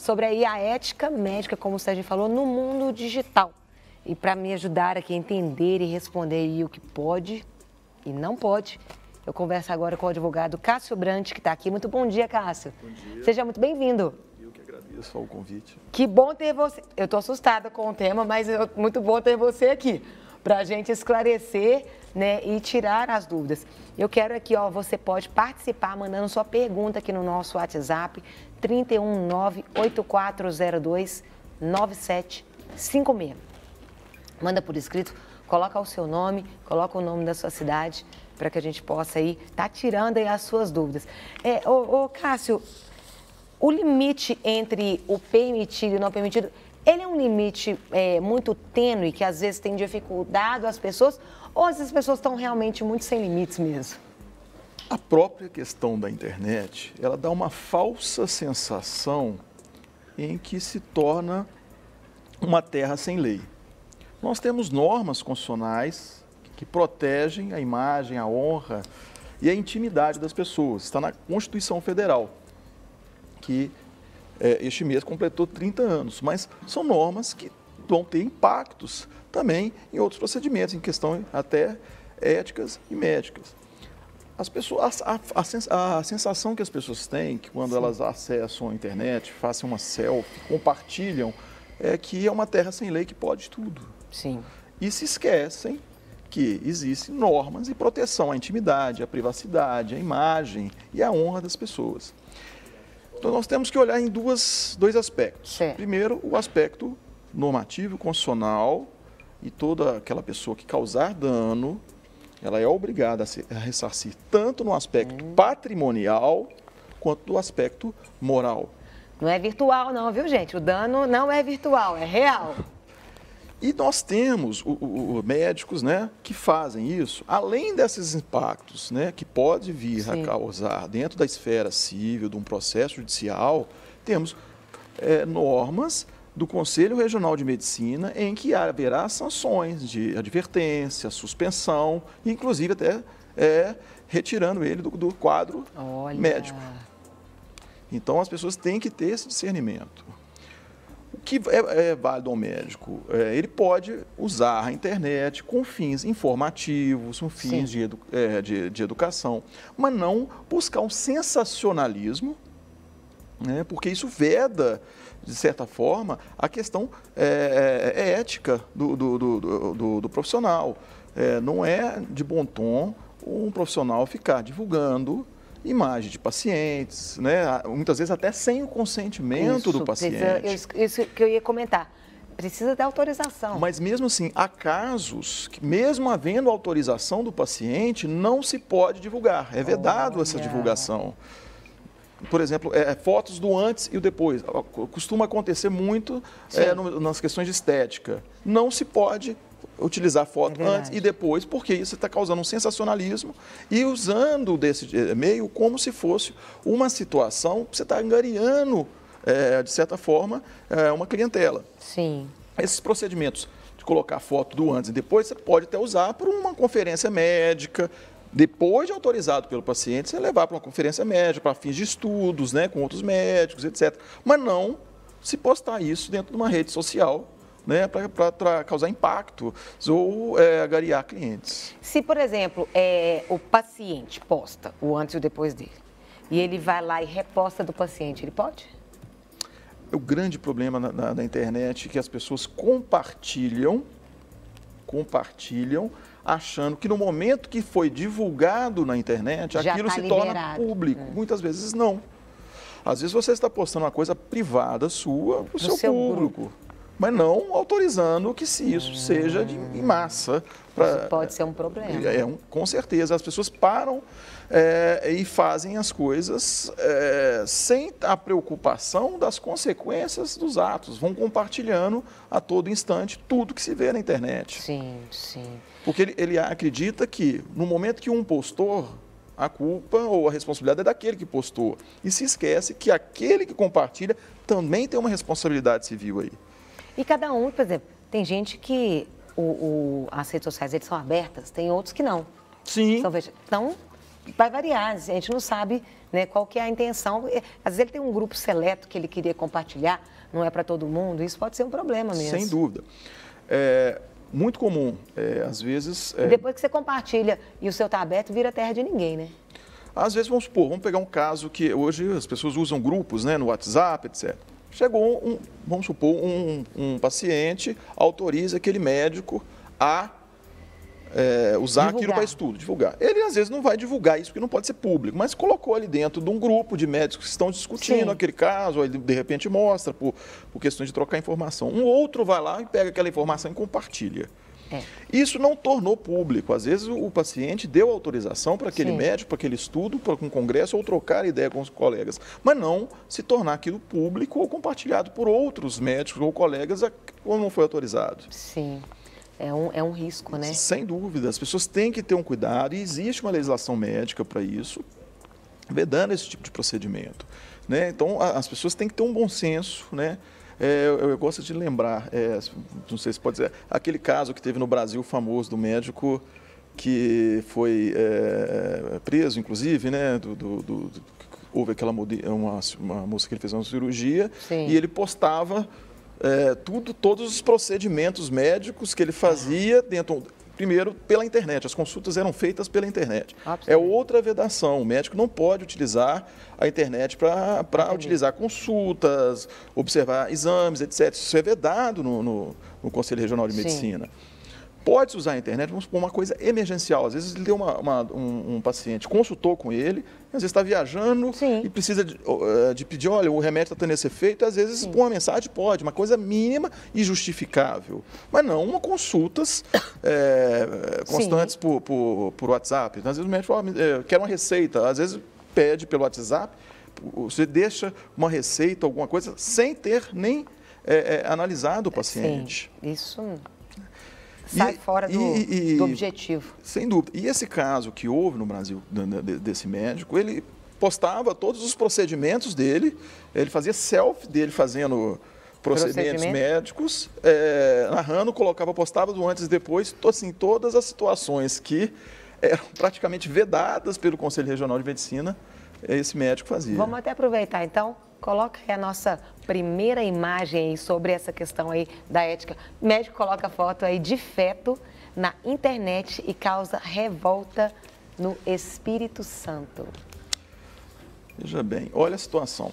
sobre aí a ética médica, como o Sérgio falou, no mundo digital. E para me ajudar aqui a entender e responder aí o que pode e não pode, eu converso agora com o advogado Cássio Brant, que está aqui. Muito bom dia, Cássio. Bom dia. Seja muito bem-vindo. Eu que agradeço ao convite. Que bom ter você. Eu estou assustada com o tema, mas é muito bom ter você aqui para a gente esclarecer, né, e tirar as dúvidas. Eu quero aqui, ó, você pode participar mandando sua pergunta aqui no nosso WhatsApp, 319-8402-9756. Manda por escrito, coloca o seu nome, coloca o nome da sua cidade, para que a gente possa aí estar tirando aí as suas dúvidas. Cássio, o limite entre o permitido e o não permitido, ele é um limite muito tênue, que às vezes tem dificultado as pessoas, ou essas pessoas estão realmente muito sem limites mesmo? A própria questão da internet, ela dá uma falsa sensação em que se torna uma terra sem lei. Nós temos normas constitucionais que protegem a imagem, a honra e a intimidade das pessoas. Está na Constituição Federal, que este mês completou 30 anos. Mas são normas que vão ter impactos também em outros procedimentos, em questão até éticas e médicas. As pessoas, a sensação que as pessoas têm que quando elas acessam a internet, fazem uma selfie, compartilham, é que é uma terra sem lei que pode tudo. Sim. E se esquecem que existem normas e proteção à intimidade, à privacidade, à imagem e à honra das pessoas. Então, nós temos que olhar em dois aspectos. Certo. Primeiro, o aspecto normativo, constitucional, e toda aquela pessoa que causar dano, ela é obrigada a ressarcir tanto no aspecto patrimonial quanto no aspecto moral. Não é virtual não, viu, gente? O dano não é virtual, é real. E nós temos médicos, né, que fazem isso, além desses impactos, né, que pode vir a causar dentro da esfera civil, de um processo judicial, temos normas do Conselho Regional de Medicina em que haverá sanções de advertência, suspensão, inclusive até retirando ele do quadro médico. Então, as pessoas têm que ter esse discernimento. O que é válido ao médico? Ele pode usar a internet com fins informativos, com fins de educação, mas não buscar um sensacionalismo, né, porque isso veda, de certa forma, a questão ética do profissional. Não é de bom tom um profissional ficar divulgando imagem de pacientes, né? Muitas vezes até sem o consentimento do paciente. Isso que eu ia comentar. Precisa da autorização. Mas mesmo assim, há casos que, mesmo havendo autorização do paciente, não se pode divulgar. É vedado essa divulgação. Por exemplo, fotos do antes e o depois. Costuma acontecer muito nas questões de estética. Não se pode utilizar foto antes e depois, porque isso está causando um sensacionalismo e usando desse meio como se fosse uma situação que você está angariando, de certa forma, uma clientela. Sim. Esses procedimentos de colocar foto do antes e depois, você pode até usar para uma conferência médica, depois de autorizado pelo paciente, você levar para uma conferência médica, para fins de estudos, né, com outros médicos, etc. Mas não se postar isso dentro de uma rede social, né, para causar impacto ou agariar clientes. Se, por exemplo, o paciente posta o antes e o depois dele, e ele vai lá e reposta do paciente, ele pode? O grande problema na internet é que as pessoas compartilham, achando que no momento que foi divulgado na internet, aquilo se torna público. Muitas vezes não. Às vezes você está postando uma coisa privada sua para o seu público, mas não autorizando que isso seja em massa. Isso pode ser um problema. Com certeza. As pessoas param e fazem as coisas sem a preocupação das consequências dos atos. Vão compartilhando a todo instante tudo que se vê na internet. Sim, sim. Porque ele acredita que no momento que um postou, a culpa ou a responsabilidade é daquele que postou. E se esquece que aquele que compartilha também tem uma responsabilidade civil aí. E cada um, por exemplo, tem gente que as redes sociais eles são abertas, tem outros que não. Sim. Então, vai variar, a gente não sabe, né, qual que é a intenção. Às vezes ele tem um grupo seleto que ele queria compartilhar, não é para todo mundo, isso pode ser um problema mesmo. Sem dúvida. Muito comum, às vezes... E depois que você compartilha e o seu está aberto, vira terra de ninguém, né? Às vezes, vamos supor, vamos pegar um caso que hoje as pessoas usam grupos, né, no WhatsApp, etc. Chegou, vamos supor, um paciente autoriza aquele médico a usar aquilo para estudo, divulgar. Ele, às vezes, não vai divulgar isso porque não pode ser público, mas colocou ali dentro de um grupo de médicos que estão discutindo aquele caso, aí de repente mostra por questões de trocar informação. Um outro vai lá e pega aquela informação e compartilha. Isso não tornou público. Às vezes o paciente deu autorização para aquele médico, para aquele estudo, para um congresso ou trocar ideia com os colegas, mas não se tornar aquilo público ou compartilhado por outros médicos ou colegas ou não foi autorizado. Sim. É um risco, né? Sem dúvida. As pessoas têm que ter um cuidado e existe uma legislação médica para isso, vedando esse tipo de procedimento, né? Então, as pessoas têm que ter um bom senso, né? Eu gosto de lembrar, não sei se pode dizer, aquele caso que teve no Brasil famoso do médico que foi preso, inclusive, né? Houve aquela uma moça que ele fez uma cirurgia e ele postava todos os procedimentos médicos que ele fazia primeiro pela internet, as consultas eram feitas pela internet. É outra vedação, o médico não pode utilizar a internet para utilizar consultas, observar exames, etc. Isso é vedado no Conselho Regional de Medicina. Pode-se usar a internet, vamos supor, uma coisa emergencial. Às vezes ele deu um paciente, consultou com ele, às vezes está viajando e precisa de pedir, olha, o remédio está tendo esse efeito, às vezes uma mensagem pode, uma coisa mínima e justificável. Mas não uma consultas constantes por WhatsApp. Às vezes o médico fala, quer uma receita, às vezes pede pelo WhatsApp, você deixa uma receita, alguma coisa, sem ter nem analisado o paciente. Isso sai fora do objetivo. Sem dúvida. E esse caso que houve no Brasil, desse médico, ele postava todos os procedimentos dele, ele fazia selfie dele fazendo procedimentos médicos, narrando, postava do antes e depois, assim, todas as situações que eram praticamente vedadas pelo Conselho Regional de Medicina, esse médico fazia. Vamos até aproveitar, então. Coloca aí a nossa primeira imagem aí sobre essa questão aí da ética. O médico coloca foto aí de feto na internet e causa revolta no Espírito Santo. Veja bem, olha a situação.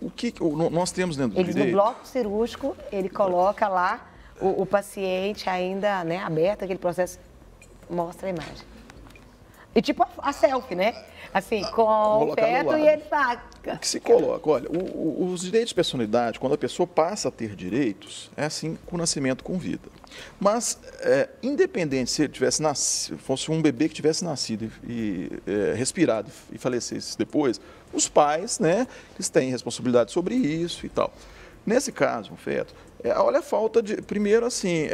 O que nós temos dentro do direito... No bloco cirúrgico, ele coloca lá o paciente ainda, né, aberto, aquele processo, mostra a imagem. E tipo a selfie, né? Assim, com o feto e ele taca. O que se coloca? Olha, os direitos de personalidade, quando a pessoa passa a ter direitos, é assim com o nascimento, com vida. Mas, independente se ele tivesse nascido, fosse um bebê que tivesse nascido e respirado e falecesse depois, os pais, né, eles têm responsabilidade sobre isso e tal. Nesse caso, o feto, olha a falta de... Primeiro, assim,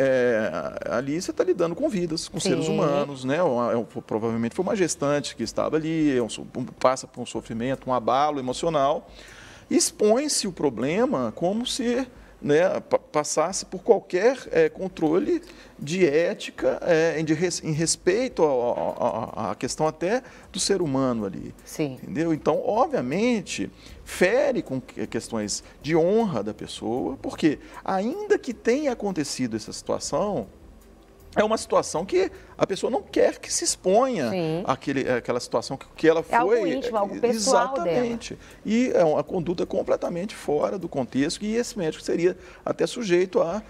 ali você está lidando com vidas, com seres humanos, né? Provavelmente foi uma gestante que estava ali, passa por um sofrimento, um abalo emocional. Expõe-se o problema como se passasse por qualquer controle de ética, em respeito à questão até do ser humano ali. Entendeu? Então, obviamente, fere com questões de honra da pessoa, porque ainda que tenha acontecido essa situação, é uma situação que a pessoa não quer que se exponha àquela situação que ela foi... algo íntimo, algo pessoal exatamente. Dela. E é uma conduta completamente fora do contexto, e esse médico seria até sujeito a...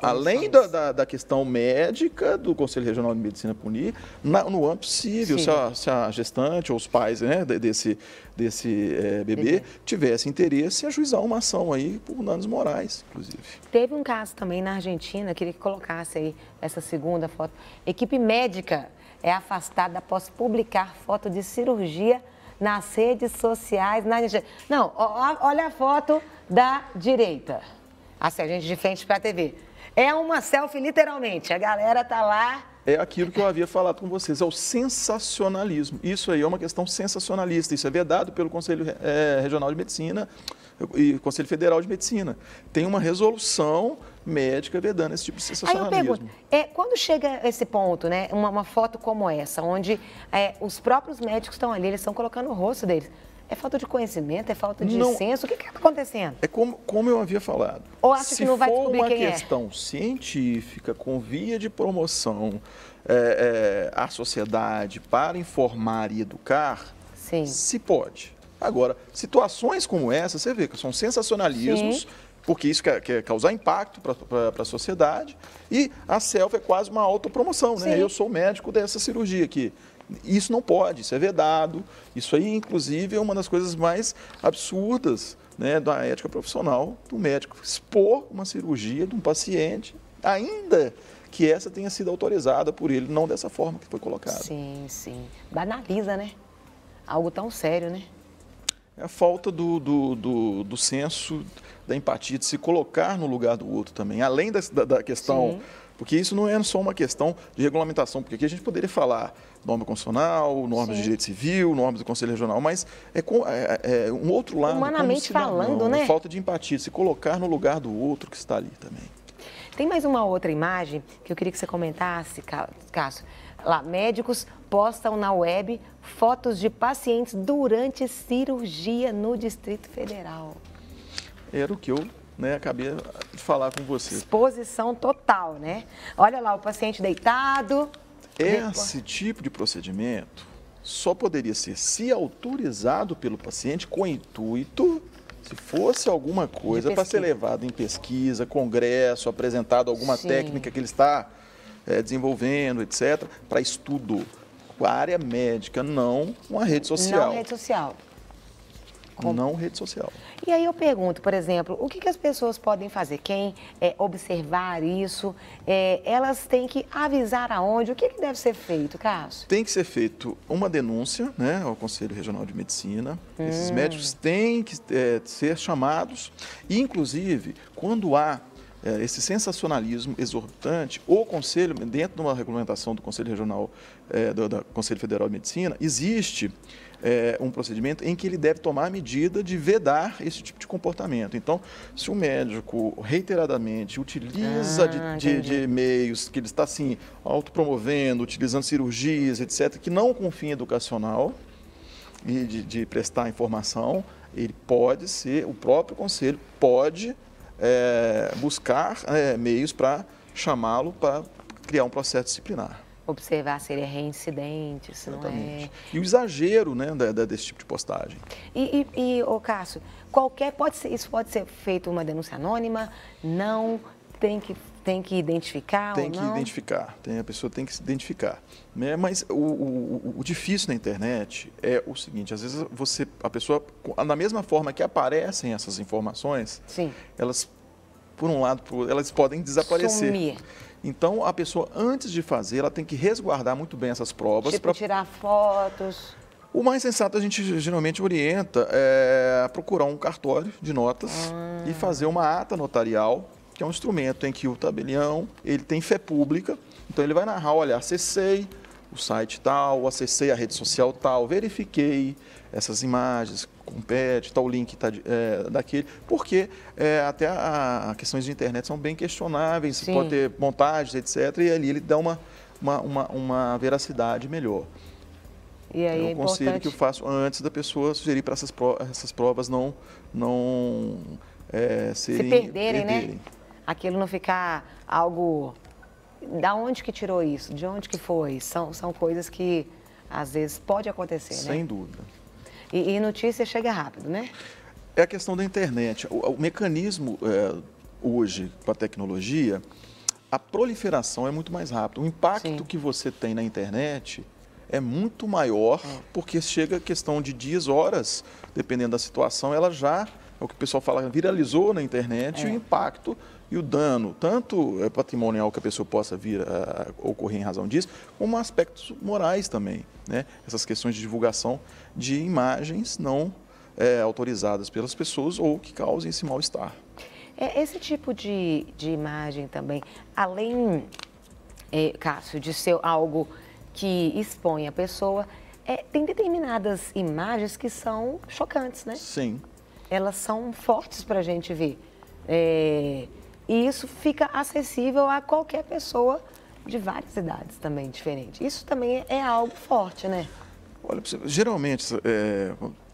além da questão médica do Conselho Regional de Medicina punir, no âmbito civil, se a gestante ou os pais, né, desse bebê tivessem interesse em ajuizar uma ação aí por danos morais, inclusive. Teve um caso também na Argentina, queria que colocasse aí essa segunda foto. Equipe médica é afastada após publicar foto de cirurgia nas redes sociais na Argentina. Não, olha a foto da direita. Assim, a gente de frente para a TV. É uma selfie, literalmente. A galera tá lá É aquilo que eu havia falado com vocês, é o sensacionalismo. Isso aí é uma questão sensacionalista, isso é vedado pelo Conselho Regional de Medicina e Conselho Federal de Medicina. Tem uma resolução médica vedando esse tipo de sensacionalismo. Aí eu pergunto, quando chega esse ponto, né, uma foto como essa, onde os próprios médicos estão ali, eles estão colocando o rosto deles, é falta de conhecimento, é falta de senso? O que está acontecendo? É como eu havia falado. Ou acha que não vai descobrir quem é? Se for uma questão científica, com via de promoção à sociedade para informar e educar, sim, se pode. Agora, situações como essa, você vê que são sensacionalismos, sim, porque isso quer causar impacto para a sociedade, e a selfie é quase uma autopromoção, né? Eu sou médico dessa cirurgia aqui. Isso não pode, isso é vedado. Isso aí, inclusive, é uma das coisas mais absurdas, né, da ética profissional do médico. Expor uma cirurgia de um paciente, ainda que essa tenha sido autorizada por ele, não dessa forma que foi colocada. Sim, sim. Banaliza, né? Algo tão sério, né? É a falta do senso da empatia, de se colocar no lugar do outro também. Além da questão... Sim. Porque isso não é só uma questão de regulamentação, porque aqui a gente poderia falar norma constitucional, normas de direito civil, normas do Conselho Regional, mas é um outro lado. Humanamente falando, né? Falta de empatia, se colocar no lugar do outro que está ali também. Tem mais uma outra imagem que eu queria que você comentasse, Cássio. Lá, médicos postam na web fotos de pacientes durante cirurgia no Distrito Federal. Era o que eu acabei de falar com você. Exposição total, né? Olha lá, o paciente deitado. Esse tipo de procedimento só poderia ser, se autorizado pelo paciente, com intuito, se fosse alguma coisa para ser levado em pesquisa, congresso, apresentado alguma técnica que ele está desenvolvendo, etc., para estudo. A área médica, não uma rede social. Não rede social. Não rede social. E aí eu pergunto, por exemplo, o que as pessoas podem fazer? Quem observar isso, elas têm que avisar aonde? O que deve ser feito, Cássio? Tem que ser feito uma denúncia, né, ao Conselho Regional de Medicina. Esses médicos têm que ser chamados. E, inclusive, quando há esse sensacionalismo exorbitante, o Conselho, dentro de uma regulamentação do Conselho Regional, do Conselho Federal de Medicina, existe um procedimento em que ele deve tomar a medida de vedar esse tipo de comportamento. Então, se o médico reiteradamente utiliza de meios que ele está assim, autopromovendo, utilizando cirurgias, etc., que não com fim educacional e de prestar informação, ele pode ser, o próprio Conselho pode buscar meios para chamá-lo para criar um processo disciplinar. Observar se ele é reincidente, se Exatamente. Não é... E o exagero, né, desse tipo de postagem. Ô Cássio, isso pode ser feito uma denúncia anônima? Não? Tem que identificar tem ou não? Tem que identificar, a pessoa tem que se identificar. Né? Mas o difícil na internet é o seguinte, às vezes a pessoa, da mesma forma que aparecem essas informações, elas, por um lado, elas podem desaparecer. Sumir. Então, a pessoa, antes de fazer, ela tem que resguardar muito bem essas provas. Tipo, tirar fotos. O mais sensato, a gente geralmente orienta a procurar um cartório de notas e fazer uma ata notarial, que é um instrumento em que o tabelião, ele tem fé pública. Então, ele vai narrar, olha, acessei o site tal, acessei a rede social tal, verifiquei essas imagens, compete, tal link daquele, porque até as questões de internet são bem questionáveis, pode ter montagens, etc., e ali ele dá uma veracidade melhor. E aí é um conselho que eu faço antes da pessoa sugerir para essas provas não serem... Se perderem, né? Aquilo não ficar algo... Da onde que tirou isso? De onde que foi? São coisas que, às vezes, pode acontecer, né? Sem dúvida. E notícia chega rápido, né? É a questão da internet. O mecanismo, hoje, com a tecnologia, a proliferação é muito mais rápida. O impacto que você tem na internet é muito maior, porque chega a questão de dias, horas, dependendo da situação, ela já, é o que o pessoal fala, viralizou na internet, e o impacto e o dano, tanto patrimonial que a pessoa possa vir a ocorrer em razão disso, como aspectos morais também, né? Essas questões de divulgação de imagens não autorizadas pelas pessoas ou que causem esse mal-estar. Esse tipo de imagem também, além Cássio, de ser algo que expõe a pessoa, tem determinadas imagens que são chocantes, né? Sim. Elas são fortes para a gente ver. E isso fica acessível a qualquer pessoa de várias idades também diferentes. Isso também é algo forte, né? Olha, geralmente,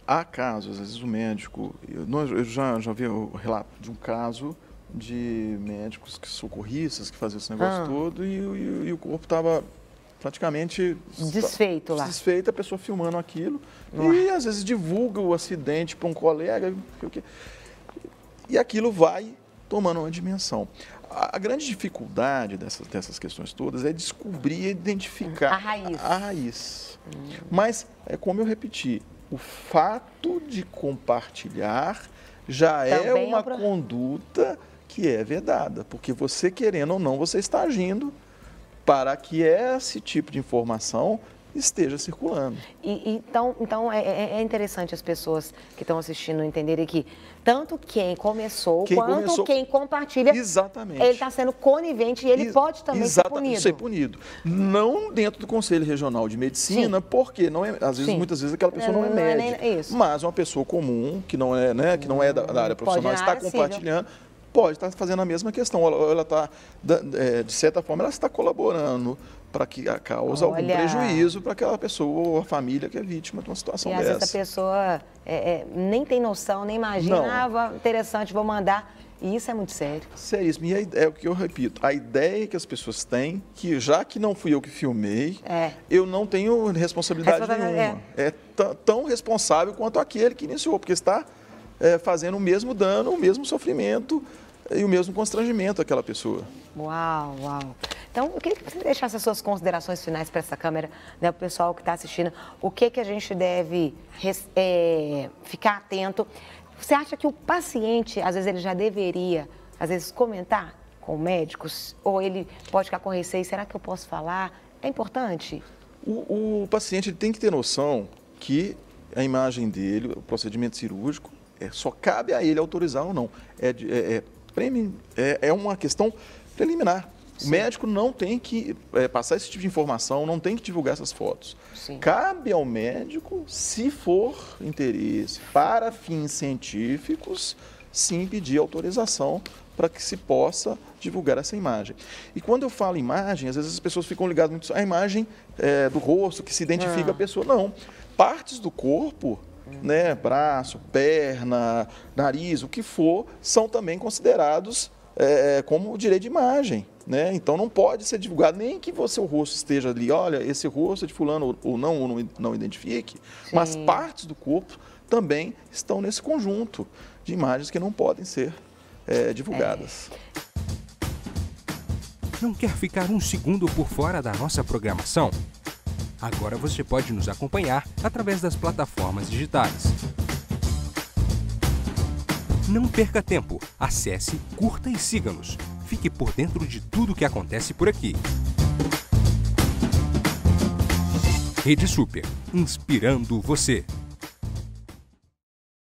há casos, às vezes o médico... Eu já vi o relato de um caso de médicos socorristas que faziam esse negócio todo e o corpo estava praticamente... Desfeito lá. Desfeito, a pessoa filmando aquilo. E às vezes divulga o acidente para um colega. E aquilo vai tomando uma dimensão. A grande dificuldade dessas questões todas é descobrir e identificar a raiz. Mas, como eu repeti, o fato de compartilhar já é uma conduta que é vedada, porque você, querendo ou não, você está agindo para que esse tipo de informação esteja circulando. Então é interessante as pessoas que estão assistindo entenderem que tanto quem começou quanto quem compartilha, exatamente, ele está sendo conivente e ele pode também ser punido. Não dentro do Conselho Regional de Medicina, porque não é, muitas vezes aquela pessoa não é médica, mas uma pessoa comum que não é, né, que não é da área profissional, está compartilhando, pode estar fazendo a mesma questão. Ela está, de certa forma, ela está colaborando para que cause algum prejuízo para aquela pessoa ou a família que é vítima de uma situação dessa. E às vezes a pessoa nem tem noção, nem imagina, interessante, vou mandar. E isso é muito sério. Seríssimo. E é o que eu repito, a ideia que as pessoas têm, que já que não fui eu que filmei, eu não tenho responsabilidade nenhuma. É tão responsável quanto aquele que iniciou, porque está fazendo o mesmo dano, o mesmo sofrimento e o mesmo constrangimento àquela pessoa. Uau, uau. Então, eu queria que você deixasse as suas considerações finais para essa câmera, né, para o pessoal que está assistindo. O que a gente deve ficar atento? Você acha que o paciente, às vezes, ele já deveria, às vezes, comentar com médicos? Ou ele pode ficar com receio? Será que eu posso falar? É importante? O paciente ele tem que ter noção que a imagem dele, o procedimento cirúrgico, só cabe a ele autorizar ou não. É uma questão preliminar. Sim. O médico não tem que passar esse tipo de informação, não tem que divulgar essas fotos. Sim. Cabe ao médico, se for interesse para fins científicos, sim pedir autorização para que se possa divulgar essa imagem. E quando eu falo imagem, às vezes as pessoas ficam ligadas muito à imagem do rosto, que se identifica a pessoa. Não, partes do corpo, né, braço, perna, nariz, o que for, são também considerados como direito de imagem, né? Então não pode ser divulgado nem que o rosto esteja ali, olha, esse rosto é de fulano ou não identifique, sim, mas partes do corpo também estão nesse conjunto de imagens que não podem ser divulgadas. Não quer ficar um segundo por fora da nossa programação? Agora você pode nos acompanhar através das plataformas digitais. Não perca tempo, acesse, curta e siga-nos. Fique por dentro de tudo o que acontece por aqui. Rede Super, inspirando você.